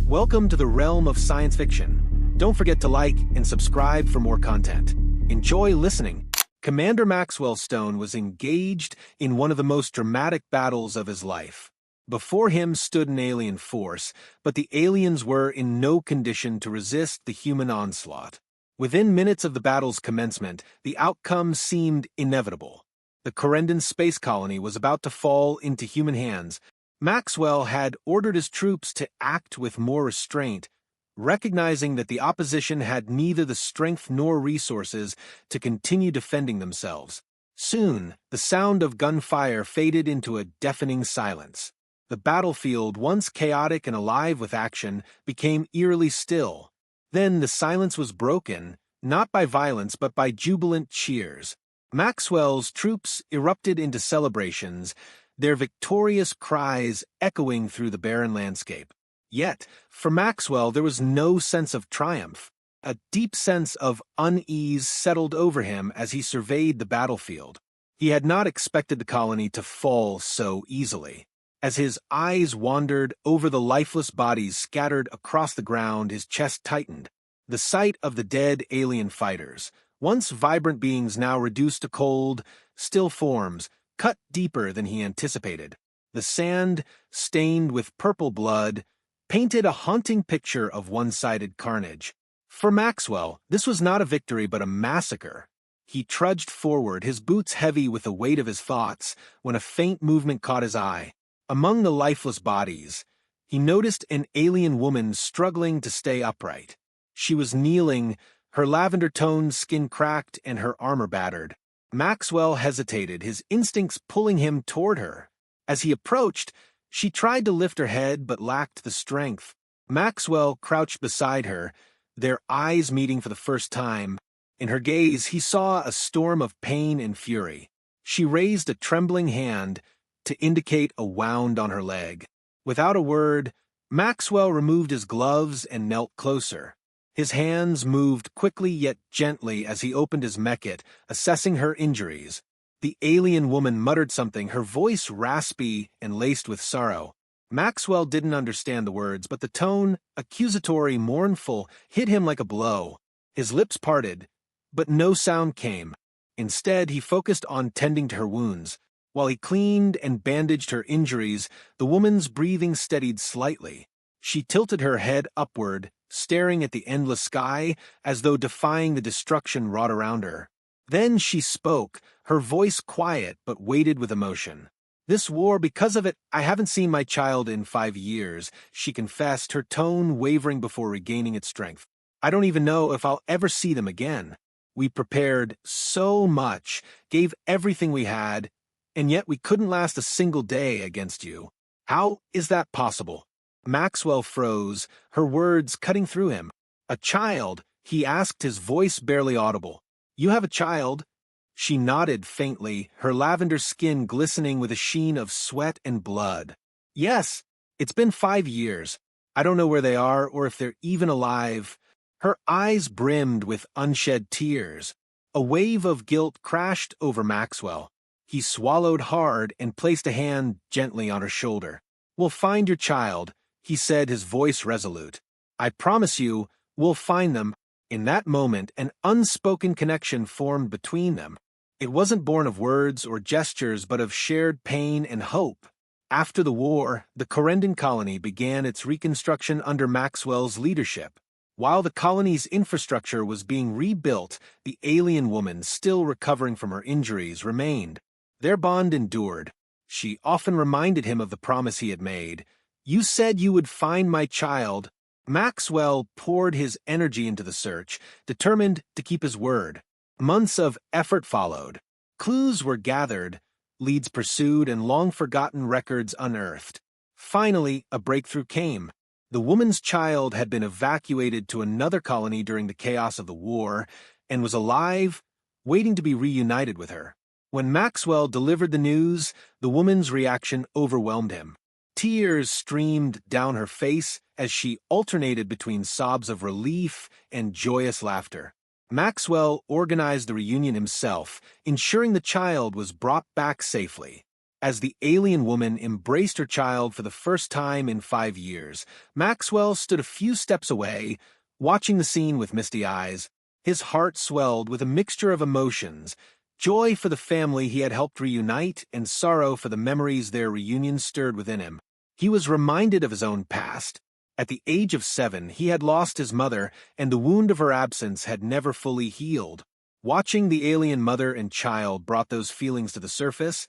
Welcome to the realm of science fiction. Don't forget to like and subscribe for more content. Enjoy listening. Commander Maxwell Stone was engaged in one of the most dramatic battles of his life. Before him stood an alien force, but the aliens were in no condition to resist the human onslaught. Within minutes of the battle's commencement, the outcome seemed inevitable. The Corendon space colony was about to fall into human hands. Maxwell had ordered his troops to act with more restraint, recognizing that the opposition had neither the strength nor resources to continue defending themselves. Soon, the sound of gunfire faded into a deafening silence. The battlefield, once chaotic and alive with action, became eerily still. Then the silence was broken, not by violence but by jubilant cheers. Maxwell's troops erupted into celebrations, their victorious cries echoing through the barren landscape. Yet, for Maxwell there was no sense of triumph. A deep sense of unease settled over him as he surveyed the battlefield. He had not expected the colony to fall so easily. As his eyes wandered over the lifeless bodies scattered across the ground, his chest tightened. The sight of the dead alien fighters, once vibrant beings now reduced to cold, still forms, cut deeper than he anticipated. The sand, stained with purple blood, painted a haunting picture of one-sided carnage. For Maxwell, this was not a victory but a massacre. He trudged forward, his boots heavy with the weight of his thoughts, when a faint movement caught his eye. Among the lifeless bodies, he noticed an alien woman struggling to stay upright. She was kneeling, her lavender-toned skin cracked and her armor battered. Maxwell hesitated, his instincts pulling him toward her. As he approached, she tried to lift her head but lacked the strength. Maxwell crouched beside her, their eyes meeting for the first time. In her gaze, he saw a storm of pain and fury. She raised a trembling hand to indicate a wound on her leg. Without a word, Maxwell removed his gloves and knelt closer. His hands moved quickly yet gently as he opened his mekit, assessing her injuries. The alien woman muttered something, her voice raspy and laced with sorrow. Maxwell didn't understand the words, but the tone, accusatory, mournful, hit him like a blow. His lips parted, but no sound came. Instead, he focused on tending to her wounds. While he cleaned and bandaged her injuries, the woman's breathing steadied slightly. She tilted her head upward, staring at the endless sky as though defying the destruction wrought around her. Then she spoke, her voice quiet but weighted with emotion. "This war, because of it, I haven't seen my child in 5 years," she confessed, her tone wavering before regaining its strength. "I don't even know if I'll ever see them again. We prepared so much, gave everything we had, and yet we couldn't last a single day against you. How is that possible?" Maxwell froze, her words cutting through him. "A child?" he asked, his voice barely audible. "You have a child?" She nodded faintly, her lavender skin glistening with a sheen of sweat and blood. "Yes, it's been 5 years. I don't know where they are or if they're even alive." Her eyes brimmed with unshed tears. A wave of guilt crashed over Maxwell. He swallowed hard and placed a hand gently on her shoulder. "We'll find your child," he said, his voice resolute. "I promise you, we'll find them." In that moment, an unspoken connection formed between them. It wasn't born of words or gestures, but of shared pain and hope. After the war, the Corendon colony began its reconstruction under Maxwell's leadership. While the colony's infrastructure was being rebuilt, the alien woman, still recovering from her injuries, remained. Their bond endured. She often reminded him of the promise he had made. "You said you would find my child." Maxwell poured his energy into the search, determined to keep his word. Months of effort followed. Clues were gathered, leads pursued, and long-forgotten records unearthed. Finally, a breakthrough came. The woman's child had been evacuated to another colony during the chaos of the war and was alive, waiting to be reunited with her. When Maxwell delivered the news, the woman's reaction overwhelmed him. Tears streamed down her face as she alternated between sobs of relief and joyous laughter. Maxwell organized the reunion himself, ensuring the child was brought back safely. As the alien woman embraced her child for the first time in 5 years, Maxwell stood a few steps away, watching the scene with misty eyes. His heart swelled with a mixture of emotions, joy for the family he had helped reunite and sorrow for the memories their reunion stirred within him. He was reminded of his own past. At the age of 7, he had lost his mother, and the wound of her absence had never fully healed. Watching the alien mother and child brought those feelings to the surface,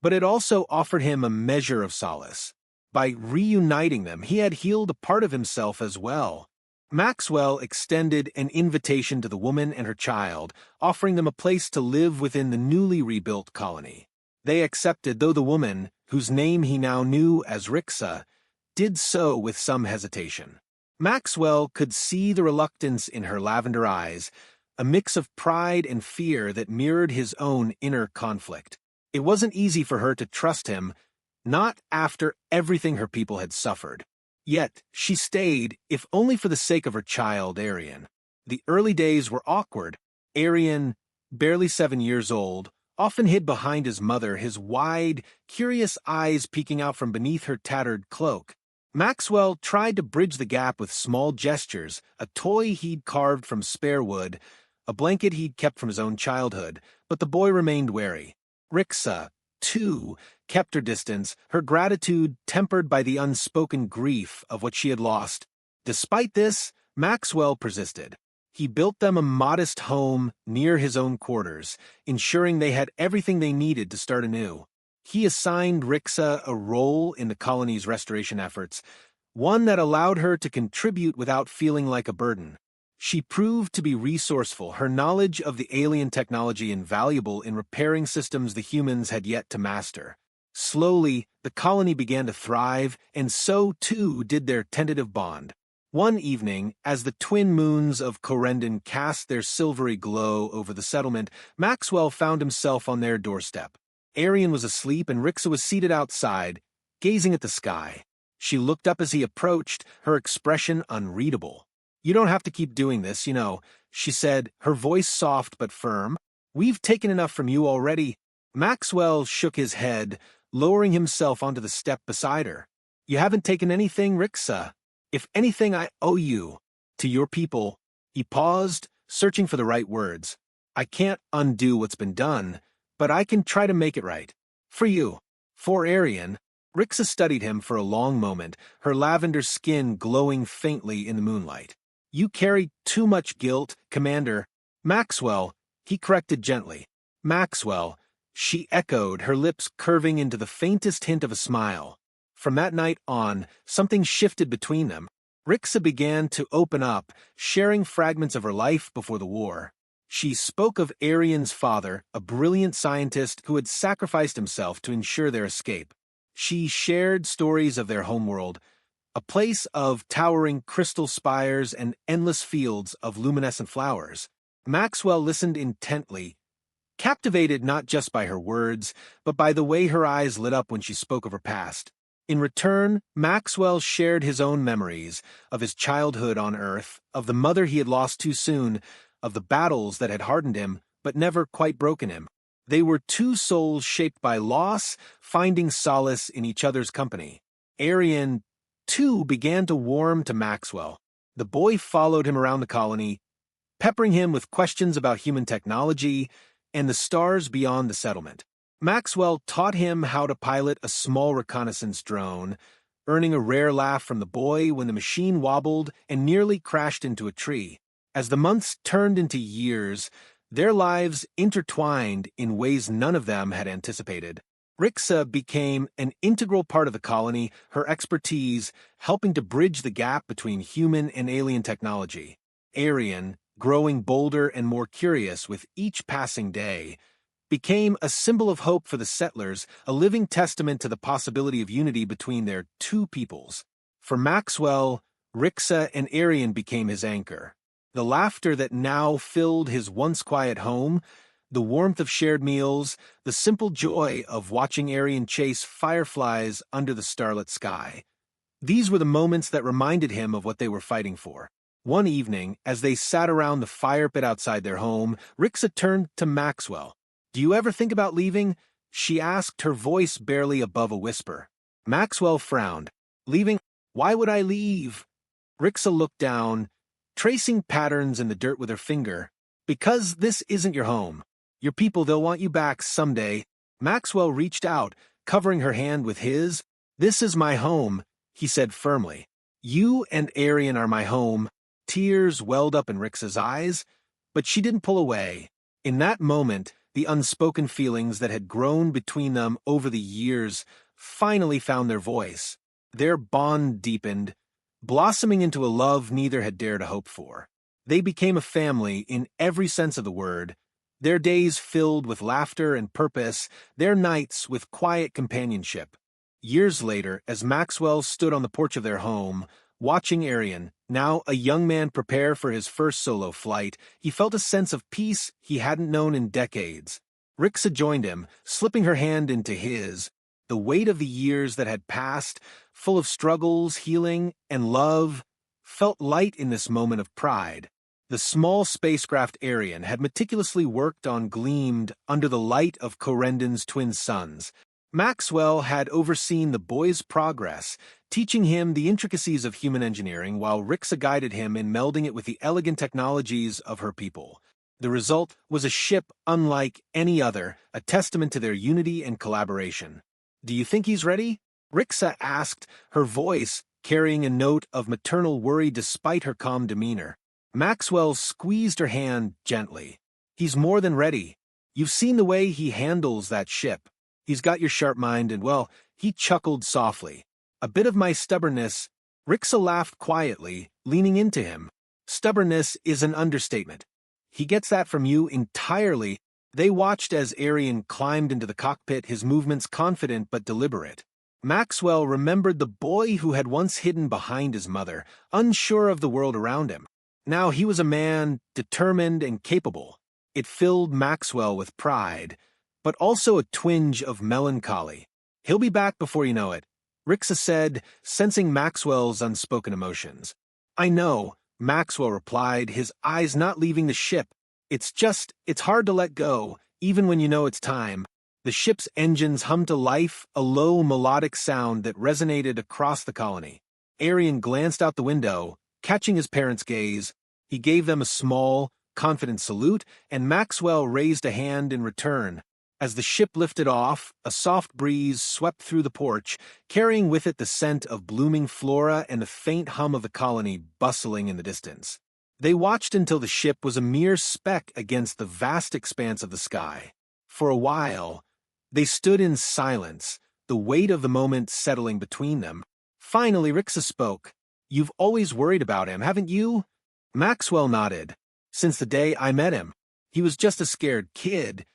but it also offered him a measure of solace. By reuniting them, he had healed a part of himself as well. Maxwell extended an invitation to the woman and her child, offering them a place to live within the newly rebuilt colony. They accepted, though the woman, whose name he now knew as Rixa, did so with some hesitation. Maxwell could see the reluctance in her lavender eyes, a mix of pride and fear that mirrored his own inner conflict. It wasn't easy for her to trust him, not after everything her people had suffered. Yet, she stayed, if only for the sake of her child, Arian. The early days were awkward. Arian, barely 7 years old, often hid behind his mother, his wide, curious eyes peeking out from beneath her tattered cloak. Maxwell tried to bridge the gap with small gestures, a toy he'd carved from spare wood, a blanket he'd kept from his own childhood, but the boy remained wary. Rixa, too, kept her distance, her gratitude tempered by the unspoken grief of what she had lost. Despite this, Maxwell persisted. He built them a modest home near his own quarters, ensuring they had everything they needed to start anew. He assigned Rixa a role in the colony's restoration efforts, one that allowed her to contribute without feeling like a burden. She proved to be resourceful, her knowledge of the alien technology invaluable in repairing systems the humans had yet to master. Slowly, the colony began to thrive, and so, too, did their tentative bond. One evening, as the twin moons of Corendon cast their silvery glow over the settlement, Maxwell found himself on their doorstep. Arian was asleep and Rixa was seated outside, gazing at the sky. She looked up as he approached, her expression unreadable. "You don't have to keep doing this, you know," she said, her voice soft but firm. "We've taken enough from you already." Maxwell shook his head, lowering himself onto the step beside her. "You haven't taken anything, Rixa. If anything, I owe you. To your people." He paused, searching for the right words. "I can't undo what's been done, but I can try to make it right. For you. For Arian." Rixa studied him for a long moment, her lavender skin glowing faintly in the moonlight. "You carry too much guilt, Commander." "Maxwell," he corrected gently. "Maxwell," she echoed, her lips curving into the faintest hint of a smile. From that night on, something shifted between them. Rixa began to open up, sharing fragments of her life before the war. She spoke of Arian's father, a brilliant scientist who had sacrificed himself to ensure their escape. She shared stories of their homeworld, a place of towering crystal spires and endless fields of luminescent flowers. Maxwell listened intently, captivated not just by her words, but by the way her eyes lit up when she spoke of her past. In return, Maxwell shared his own memories of his childhood on Earth, of the mother he had lost too soon, of the battles that had hardened him, but never quite broken him. They were two souls shaped by loss, finding solace in each other's company. Arian, too, began to warm to Maxwell. The boy followed him around the colony, peppering him with questions about human technology and the stars beyond the settlement. Maxwell taught him how to pilot a small reconnaissance drone, earning a rare laugh from the boy when the machine wobbled and nearly crashed into a tree. As the months turned into years, their lives intertwined in ways none of them had anticipated. Rixa became an integral part of the colony, her expertise helping to bridge the gap between human and alien technology. Arian, growing bolder and more curious with each passing day, became a symbol of hope for the settlers, a living testament to the possibility of unity between their two peoples. For Maxwell, Rixa and Arian became his anchor. The laughter that now filled his once quiet home, the warmth of shared meals, the simple joy of watching Arian chase fireflies under the starlit sky. These were the moments that reminded him of what they were fighting for. One evening, as they sat around the fire pit outside their home, Rixa turned to Maxwell. "Do you ever think about leaving?" she asked, her voice barely above a whisper. Maxwell frowned. Leaving? Why would I leave? Rixa looked down, tracing patterns in the dirt with her finger. Because this isn't your home. Your people, they'll want you back someday. Maxwell reached out, covering her hand with his. This is my home, he said firmly. You and Arian are my home. Tears welled up in Rixa's eyes, but she didn't pull away. In that moment, the unspoken feelings that had grown between them over the years finally found their voice. Their bond deepened, blossoming into a love neither had dared to hope for. They became a family in every sense of the word, their days filled with laughter and purpose, their nights with quiet companionship. Years later, as Maxwell stood on the porch of their home, watching Arian, now a young man, prepare for his first solo flight, he felt a sense of peace he hadn't known in decades. Rixa joined him, slipping her hand into his. The weight of the years that had passed, full of struggles, healing, and love, felt light in this moment of pride. The small spacecraft Arian had meticulously worked on gleamed under the light of Corendon's twin suns. Maxwell had overseen the boy's progress, teaching him the intricacies of human engineering while Rixa guided him in melding it with the elegant technologies of her people. The result was a ship unlike any other, a testament to their unity and collaboration. Do you think he's ready? Rixa asked, her voice carrying a note of maternal worry despite her calm demeanor. Maxwell squeezed her hand gently. He's more than ready. You've seen the way he handles that ship. He's got your sharp mind and, well, he chuckled softly. A bit of my stubbornness. Rixa laughed quietly, leaning into him. Stubbornness is an understatement. He gets that from you entirely. They watched as Arian climbed into the cockpit, his movements confident but deliberate. Maxwell remembered the boy who had once hidden behind his mother, unsure of the world around him. Now he was a man, determined and capable. It filled Maxwell with pride, but also a twinge of melancholy. He'll be back before you know it, Rixa said, sensing Maxwell's unspoken emotions. I know, Maxwell replied, his eyes not leaving the ship. It's hard to let go, even when you know it's time. The ship's engines hummed to life, a low melodic sound that resonated across the colony. Arian glanced out the window, catching his parents' gaze. He gave them a small, confident salute, and Maxwell raised a hand in return. As the ship lifted off, a soft breeze swept through the porch, carrying with it the scent of blooming flora and the faint hum of the colony bustling in the distance. They watched until the ship was a mere speck against the vast expanse of the sky. For a while, they stood in silence, the weight of the moment settling between them. Finally, Rixa spoke. You've always worried about him, haven't you? Maxwell nodded. Since the day I met him. He was just a scared kid,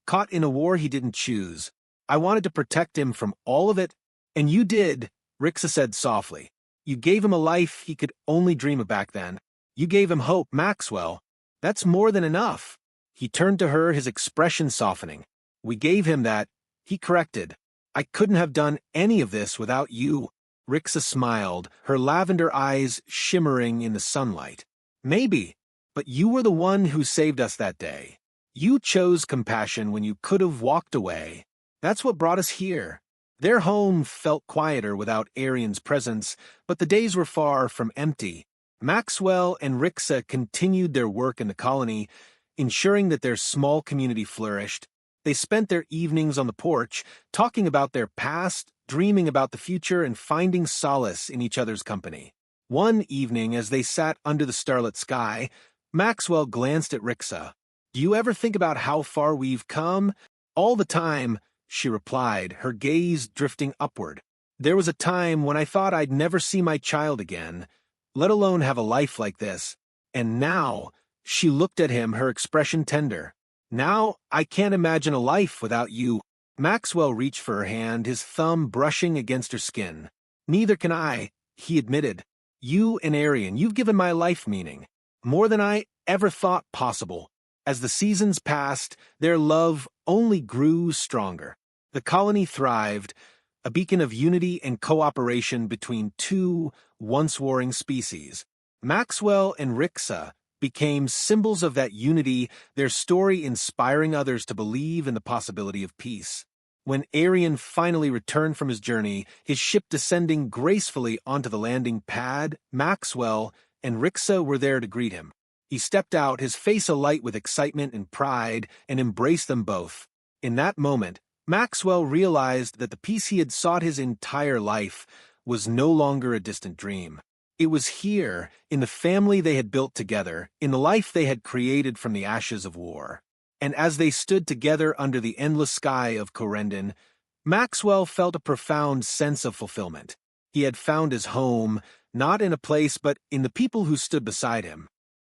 caught in a war he didn't choose. I wanted to protect him from all of it, and you did, Rixa said softly. You gave him a life he could only dream of back then. You gave him hope, Maxwell. That's more than enough. He turned to her, his expression softening. We gave him that. He corrected. I couldn't have done any of this without you. Rixa smiled, her lavender eyes shimmering in the sunlight. Maybe, but you were the one who saved us that day. You chose compassion when you could have walked away. That's what brought us here. Their home felt quieter without Arian's presence, but the days were far from empty. Maxwell and Rixa continued their work in the colony, ensuring that their small community flourished. They spent their evenings on the porch, talking about their past, dreaming about the future, and finding solace in each other's company. One evening, as they sat under the starlit sky, Maxwell glanced at Rixa. Do you ever think about how far we've come? All the time, she replied, her gaze drifting upward. There was a time when I thought I'd never see my child again, let alone have a life like this. And now, she looked at him, her expression tender. Now, I can't imagine a life without you. Maxwell reached for her hand, his thumb brushing against her skin. Neither can I, he admitted. You and Arian, you've given my life meaning. More than I ever thought possible. As the seasons passed, their love only grew stronger. The colony thrived, a beacon of unity and cooperation between two once-warring species. Maxwell and Rixa became symbols of that unity, their story inspiring others to believe in the possibility of peace. When Arian finally returned from his journey, his ship descending gracefully onto the landing pad, Maxwell and Rixa were there to greet him. He stepped out, his face alight with excitement and pride, and embraced them both. In that moment, Maxwell realized that the peace he had sought his entire life was no longer a distant dream. It was here, in the family they had built together, in the life they had created from the ashes of war. And as they stood together under the endless sky of Corendon, Maxwell felt a profound sense of fulfillment. He had found his home, not in a place but in the people who stood beside him.